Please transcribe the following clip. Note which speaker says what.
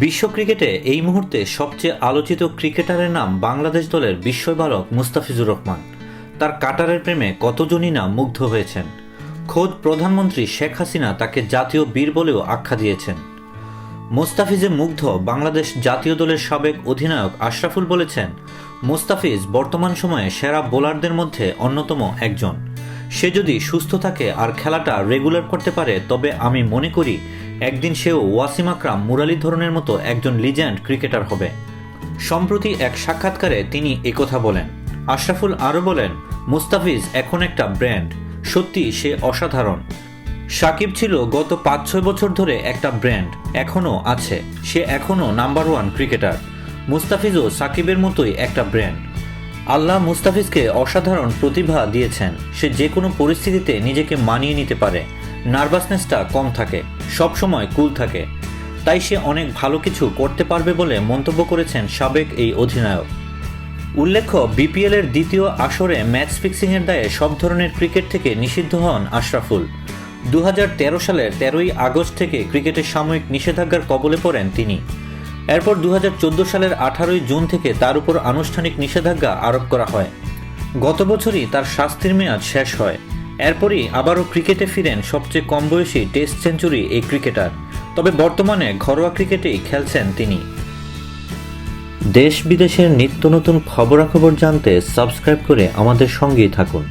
Speaker 1: বিশ্ব ক্রিকেটে এই মুহূর্তে সবচেয়ে আলোচিত ক্রিকেটারের নাম বাংলাদেশ দলের বিস্ময়বালক মুস্তাফিজুর রহমান। তার কাটারের প্রেমে কতজনই না মুগ্ধ হয়েছেন। খোদ প্রধানমন্ত্রী শেখ হাসিনা তাকে জাতীয় বীর বলেও আখ্যা দিয়েছেন। মুস্তাফিজে মুগ্ধ বাংলাদেশ জাতীয় দলের সাবেক অধিনায়ক আশরাফুল বলেছেন, মুস্তাফিজ বর্তমান সময়ে সেরা বোলারদের মধ্যে অন্যতম একজন। সে যদি সুস্থ থাকে আর খেলাটা রেগুলার করতে পারে তবে আমি মনে করি একদিন সেও ওয়াসিম আকরাম, মুরালি ধরনের মতো একজন লিজেন্ড ক্রিকেটার হবে। সম্প্রতি এক সাক্ষাৎকারে তিনি একথা বলেন। আশরাফুল আরও বলেন, মুস্তাফিজ এখন একটা ব্র্যান্ড, সত্যি সে অসাধারণ। সাকিব ছিল গত ৫-৬ বছর ধরে একটা ব্র্যান্ড, এখনও আছে, সে এখনও নাম্বার 1 ক্রিকেটার। মুস্তাফিজও সাকিবের মতোই একটা ব্র্যান্ড। আল্লাহ মুস্তাফিজকে অসাধারণ প্রতিভা দিয়েছেন। সে যে কোনো পরিস্থিতিতে নিজেকে মানিয়ে নিতে পারে, নার্ভাসনেসটা কম থাকে, সবসময় কুল থাকে, তাই সে অনেক ভালো কিছু করতে পারবে বলে মন্তব্য করেছেন সাবেক এই অধিনায়ক। উল্লেখ্য, বিপিএলের দ্বিতীয় আসরে ম্যাচ ফিক্সিংয়ের দায়ে সব ধরনের ক্রিকেট থেকে নিষিদ্ধ হন আশরাফুল। ২০১৩ সালের ১৩ই আগস্ট থেকে ক্রিকেটের সাময়িক নিষেধাজ্ঞার কবলে পড়েন তিনি। এরপর ২০১৪ সালের ১৮ই জুন থেকে তার উপর আনুষ্ঠানিক নিষেধাজ্ঞা আরোপ করা হয়। গত বছরই তার শাস্তির মেয়াদ শেষ হয়। এরপরই আবারও ক্রিকেটে ফিরেন সবচেয়ে কম বয়সী টেস্ট সেঞ্চুরি এই ক্রিকেটার। তবে বর্তমানে ঘরোয়া ক্রিকেটেই খেলছেন তিনি। দেশ বিদেশের নিত্য নতুন খবরাখবর জানতে সাবস্ক্রাইব করে আমাদের সঙ্গেই থাকুন।